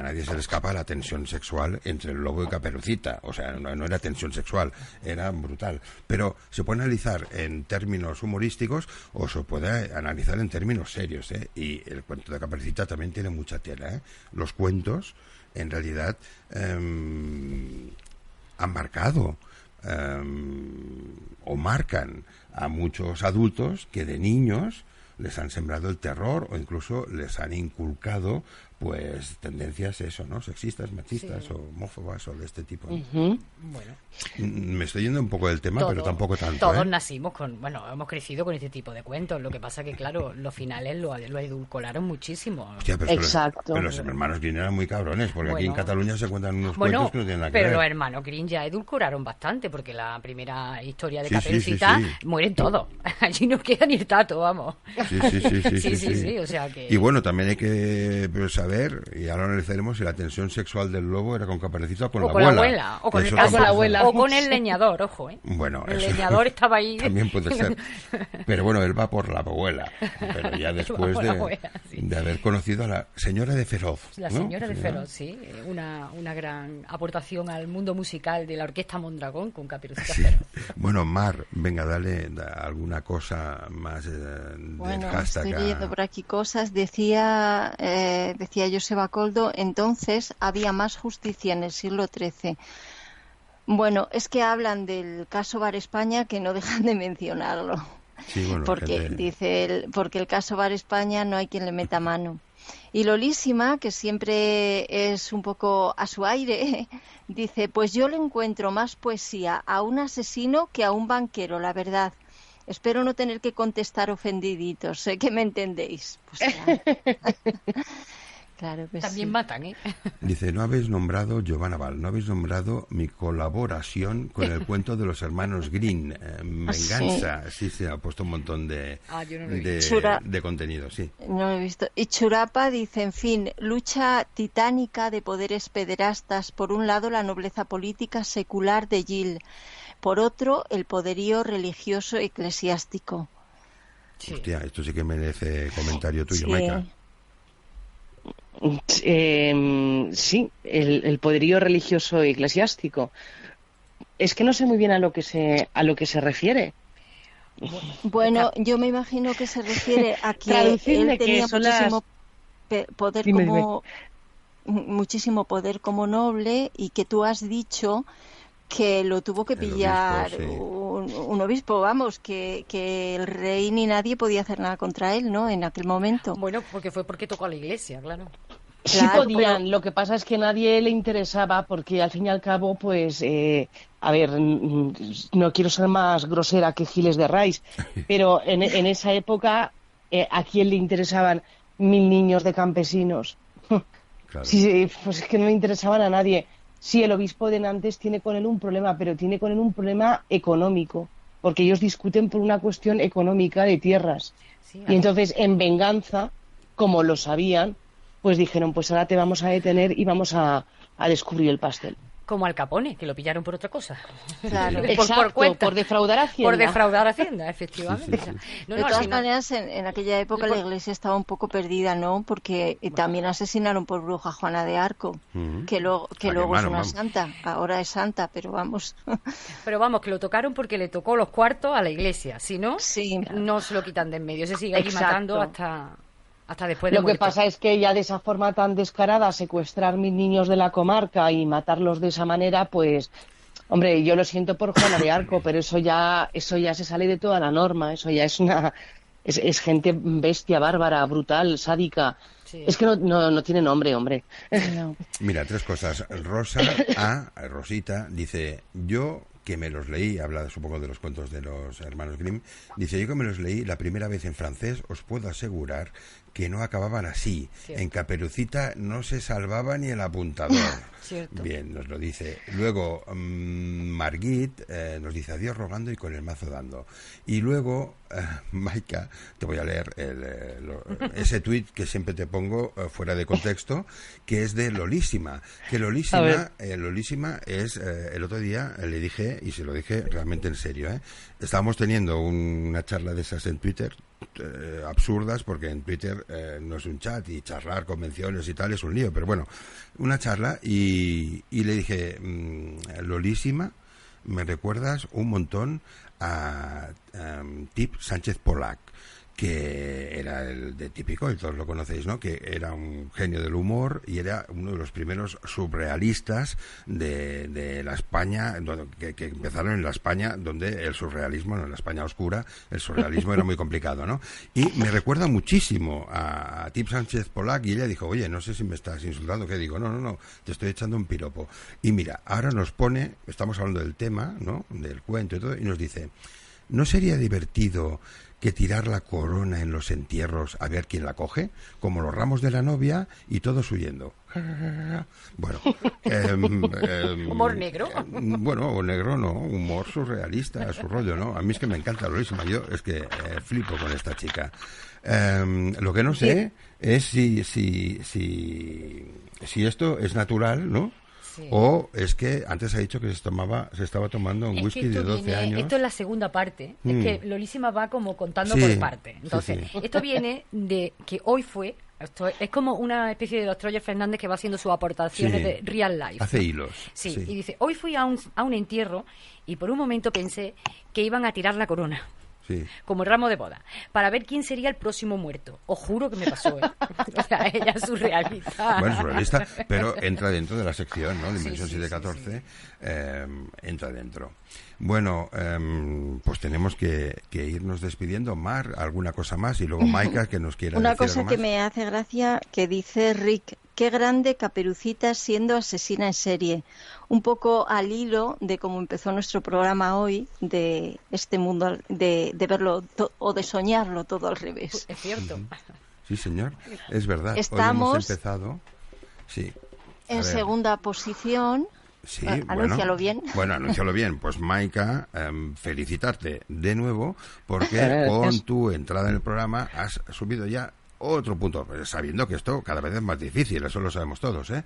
nadie se le escapa la tensión sexual entre el lobo y Caperucita. O sea, no era tensión sexual, era brutal. Pero se puede analizar en términos humorísticos o se puede analizar en términos serios, ¿eh? Y el cuento de Caperucita también tiene mucha tela, ¿eh? Los cuentos, en realidad, han marcado o marcan a muchos adultos que de niños les han sembrado el terror o incluso les han inculcado pues tendencias ¿no? Sexistas, machistas, sí, o homófobas o de este tipo. Bueno, me estoy yendo un poco del tema, pero tampoco tanto. Todos nacimos hemos crecido con este tipo de cuentos. Lo que pasa que, claro, los finales lo edulcoraron muchísimo. Hostia, exacto. Pero los hermanos Grimm eran muy cabrones, porque aquí en Cataluña se cuentan unos cuentos que no tienen nada que ver. Pero los hermanos Grimm ya edulcoraron bastante, porque la primera historia de Caperucita mueren todos. Allí no queda ni el tato, vamos. Sí, o sea que... Y bueno, también hay que saber, y ahora analizaremos si la tensión sexual del lobo era con Caperucita o con la abuela. O con la abuela. O con el leñador, ojo, ¿eh? Bueno, el leñador estaba ahí. También puede ser. Pero bueno, él va por la abuela. Pero ya después de haber conocido a la señora de Feroz. La señora de Feroz, sí. Una gran aportación al mundo musical de la Orquesta Mondragón con Caperucita Feroz. Bueno, Mar, venga, dale alguna cosa más del hashtag. Estoy leyendo por aquí cosas. Decía Joseba Coldo, entonces había más justicia en el siglo XIII. Bueno, es que hablan del caso Bar España que no dejan de mencionarlo. Sí, bueno, porque porque el caso Bar España no hay quien le meta mano. Y Lolísima, que siempre es un poco a su aire, dice, pues yo le encuentro más poesía a un asesino que a un banquero, la verdad. Espero no tener que contestar ofendiditos, sé que me entendéis. Pues claro que también sí. matan, ¿eh? Dice, no habéis nombrado, Giovanna Val, no habéis nombrado mi colaboración con el cuento de los hermanos Grimm, Venganza. Sí, se ha puesto un montón de contenido, sí. No lo he visto. Y Churapa dice, en fin, lucha titánica de poderes pederastas. Por un lado, la nobleza política secular de Gil. Por otro, el poderío religioso eclesiástico. Sí. Hostia, esto sí que merece comentario tuyo, sí. Maika. Sí, el poderío religioso eclesiástico. Es que no sé muy bien a lo que se refiere. Bueno, yo me imagino que se refiere a que él tenía muchísimo poder como noble y que tú has dicho que lo tuvo que pillar un obispo, vamos, que el rey ni nadie podía hacer nada contra él, ¿no? En aquel momento. Bueno, porque tocó a la iglesia, claro. Sí podían, pero... lo que pasa es que a nadie le interesaba porque al fin y al cabo, pues, a ver, no quiero ser más grosera que Giles de Rice, pero en esa época ¿a quién le interesaban 1000 niños de campesinos? Claro. Sí, pues es que no le interesaban a nadie. Sí, el obispo de Nantes tiene con él un problema, pero tiene con él un problema económico, porque ellos discuten por una cuestión económica de tierras. Sí, Y entonces, en venganza, como lo sabían, pues dijeron, pues ahora te vamos a detener y vamos a descubrir el pastel. como Al Capone, que lo pillaron por otra cosa. Claro. Exacto, por defraudar a Hacienda. Por defraudar a Hacienda, efectivamente. Sí, sí. No, De no, todas si no- maneras, en aquella época la iglesia estaba un poco perdida, ¿no? Porque también asesinaron por bruja a Juana de Arco, que luego es quemaron, una vamos. santa. Ahora es santa, pero vamos. Pero vamos, que lo tocaron porque le tocó los cuartos a la iglesia. Si no, Sí. no se lo quitan de en medio. Se sigue allí Exacto. matando hasta después de Lo que muerto. pasa es que ya de esa forma tan descarada, secuestrar 1000 niños de la comarca y matarlos de esa manera, pues, hombre, yo lo siento por Juana de Arco, pero eso ya se sale de toda la norma, eso ya es gente bestia, bárbara, brutal, sádica. Sí. Es que no tiene nombre, hombre. Mira, 3 cosas. Rosita, dice, yo que me los leí, habla supongo de los cuentos de los hermanos Grimm, dice, yo que me los leí la primera vez en francés, os puedo asegurar que no acababan así. Cierto. En Caperucita no se salvaba ni el apuntador. Cierto. Bien, nos lo dice. Luego, Margit nos dice, adiós rogando y con el mazo dando. Y luego, Maika, te voy a leer ese tuit que siempre te pongo fuera de contexto, que es de Lolísima. Que Lolísima es, el otro día le dije, y se lo dije realmente en serio, estábamos teniendo una charla de esas en Twitter, absurdas, porque en Twitter no es un chat y charlar convenciones y tal es un lío, pero bueno, una charla y le dije, Lolísima, me recuerdas un montón a Tip Sánchez Polac, que era el de típico, y todos lo conocéis, ¿no? Que era un genio del humor y era uno de los primeros surrealistas de la España, que empezaron en la España donde el surrealismo, no en la España oscura, el surrealismo era muy complicado, ¿no? Y me recuerda muchísimo a Tip Sánchez Polac, y ella dijo, oye, no sé si me estás insultando, ¿qué digo? No, te estoy echando un piropo. Y mira, ahora nos pone, estamos hablando del tema, ¿no? Del cuento y todo, y nos dice, ¿no sería divertido que tirar la corona en los entierros a ver quién la coge? Como los ramos de la novia y todos huyendo. Bueno, ¿Humor negro? Bueno, o negro no, humor surrealista, su rollo, ¿no? A mí es que me encanta Lolísima, yo es que flipo con esta chica. Lo que no sé es si esto es natural, ¿no? Sí. O es que antes ha dicho que se estaba tomando un Es whisky que de 12 años. Esto es la segunda parte. Es que Lolísima va como contando Sí, por parte. Entonces, sí. esto viene de que hoy fue. Esto es como una especie de los Troyer Fernández que va haciendo sus aportaciones Sí. de real life. Hace hilos. Sí, y dice, hoy fui a un entierro y por un momento pensé que iban a tirar la corona. Sí. Como el ramo de boda, para ver quién sería el próximo muerto. Os juro que me pasó, ¿eh? O sea, ella es surrealista. Bueno, surrealista, pero entra dentro de la sección, ¿no? Dimensión Sí, 714, entra dentro. Bueno, pues tenemos que irnos despidiendo. Mar, alguna cosa más, y luego Maika, que nos quiera Una decir cosa algo que más. me hace gracia que dice Rick, qué grande Caperucita siendo asesina en serie. Un poco al hilo de cómo empezó nuestro programa hoy, de este mundo, de verlo o de soñarlo todo al revés. Es cierto. Sí, señor, es verdad. Hoy Estamos hemos empezado. Sí. A En ver. segunda posición. Sí, Anúncialo bien. Bueno, anúncialo bien. Pues Maika, felicitarte de nuevo porque con tu entrada en el programa has subido ya otro punto, sabiendo que esto cada vez es más difícil, eso lo sabemos todos, ¿eh?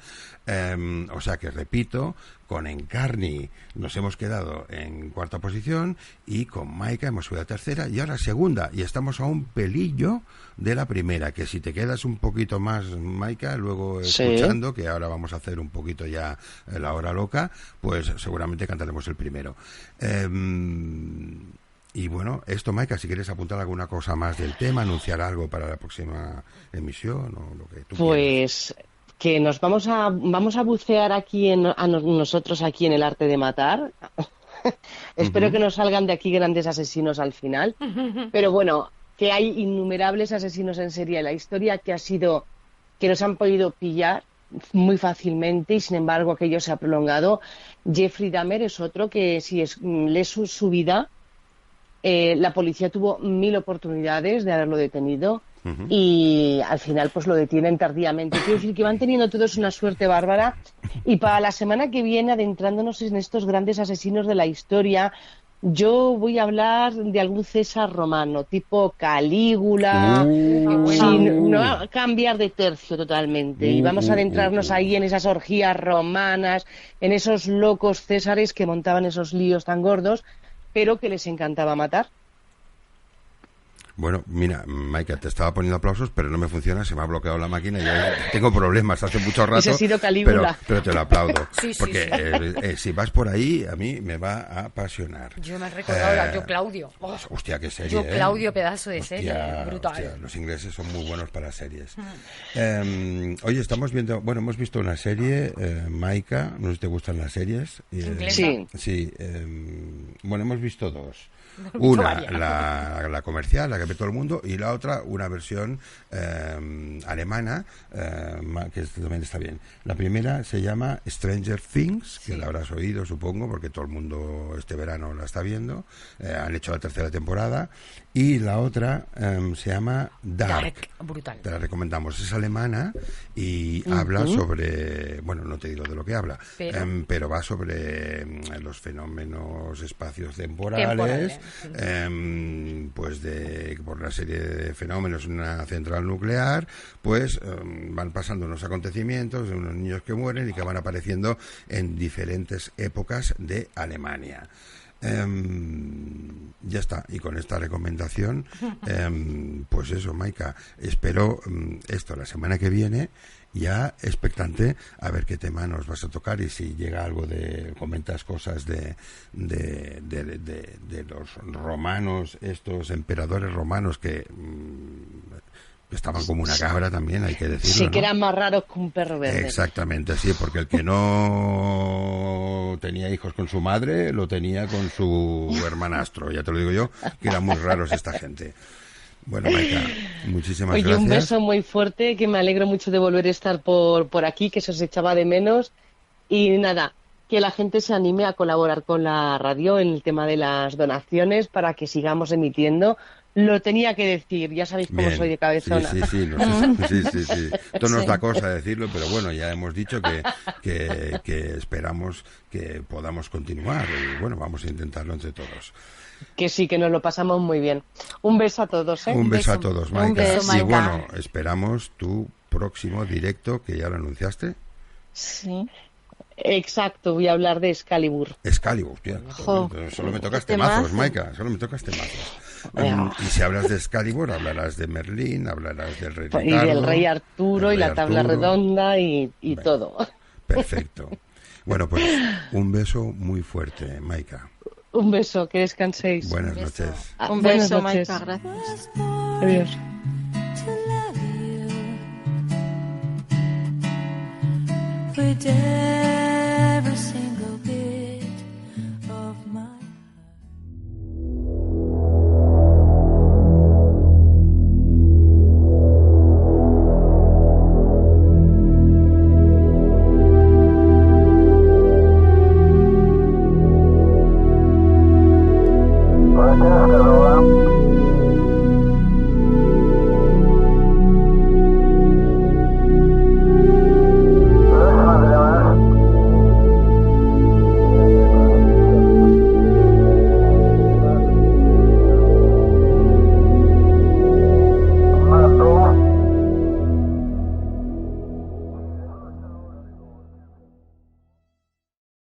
O sea que, repito, con Encarni nos hemos quedado en cuarta posición y con Maika hemos subido a tercera y ahora segunda, y estamos a un pelillo de la primera, que si te quedas un poquito más, Maika, luego Sí. escuchando, que ahora vamos a hacer un poquito ya la hora loca, pues seguramente cantaremos el primero. Y bueno, esto, Maika, si quieres apuntar alguna cosa más del tema, anunciar algo para la próxima emisión o lo que tú quieras. Pues que nos vamos a bucear aquí nosotros aquí en el arte de matar. Espero que nos salgan de aquí grandes asesinos al final. Pero bueno, que hay innumerables asesinos en serie en la historia que nos han podido pillar muy fácilmente y sin embargo aquello se ha prolongado. Jeffrey Dahmer es otro que si lees su vida La policía tuvo 1000 oportunidades de haberlo detenido y al final pues lo detienen tardíamente. Quiero decir que van teniendo todos una suerte bárbara, y para la semana que viene, adentrándonos en estos grandes asesinos de la historia, yo voy a hablar de algún César romano, tipo Calígula, sin no cambiar de tercio totalmente. Y vamos a adentrarnos ahí en esas orgías romanas, en esos locos césares que montaban esos líos tan gordos, pero que les encantaba matar. Bueno, mira, Maika, te estaba poniendo aplausos, pero no me funciona, se me ha bloqueado la máquina y ya tengo problemas hace mucho rato. Ese ha sido Calígula. Pero te lo aplaudo. Porque si vas por ahí, a mí me va a apasionar. Yo me he recordado, yo Claudio. Hostia, qué serie. Yo Claudio, pedazo de serie, brutal. Hostia, los ingleses son muy buenos para series. Oye, hemos visto una serie, Maika, no sé si te gustan las series. Sí. Sí, bueno, hemos visto dos. Una, la comercial, la que ve todo el mundo, y la otra, una versión alemana, que también está bien. La primera se llama Stranger Things, que la habrás oído, supongo, porque todo el mundo este verano la está viendo. Han hecho la tercera temporada. Y la otra se llama Dark. Brutal. Te la recomendamos. Es alemana y habla sobre... Bueno, no te digo de lo que habla, pero va sobre los fenómenos espaciotemporales, pues por una serie de fenómenos en una central nuclear, pues van pasando unos acontecimientos de unos niños que mueren y que van apareciendo en diferentes épocas de Alemania. Ya está, y con esta recomendación, pues eso, Maika, espero esto la semana que viene, ya expectante a ver qué tema nos vas a tocar, y si llega algo comentas cosas de los romanos, estos emperadores romanos que estaban como una cabra también, hay que decirlo. Sí, que ¿no? eran más raros que un perro verde. Exactamente, sí, porque el que no tenía hijos con su madre, lo tenía con su hermanastro. Ya te lo digo yo, que eran muy raros esta gente. Bueno, Maika, muchísimas gracias. Oye, un beso muy fuerte, que me alegro mucho de volver a estar por aquí, que se os echaba de menos. Y nada, que la gente se anime a colaborar con la radio en el tema de las donaciones para que sigamos emitiendo. Lo tenía que decir, ya sabéis cómo soy de cabezona. Sí. Esto no es la cosa decirlo, pero bueno, ya hemos dicho que esperamos que podamos continuar y bueno, vamos a intentarlo entre todos. Que sí, que nos lo pasamos muy bien. Un beso a todos, ¿eh? Un beso a todos, Maika. Un beso, Maika. Y bueno, esperamos tu próximo directo, que ya lo anunciaste. Sí. Exacto, voy a hablar de Excalibur. Excalibur, tía. Solo me tocas temazos, Maika, solo me tocas temazos. Y si hablas de Excalibur, hablarás de Merlín, hablarás del Rey Ricardo. Y del Rey Arturo y la tabla redonda y todo. Perfecto. Bueno, pues un beso muy fuerte, Maika. Un beso, que descanséis. Buenas noches. Un beso, noches. Maika, gracias. Adiós. We did.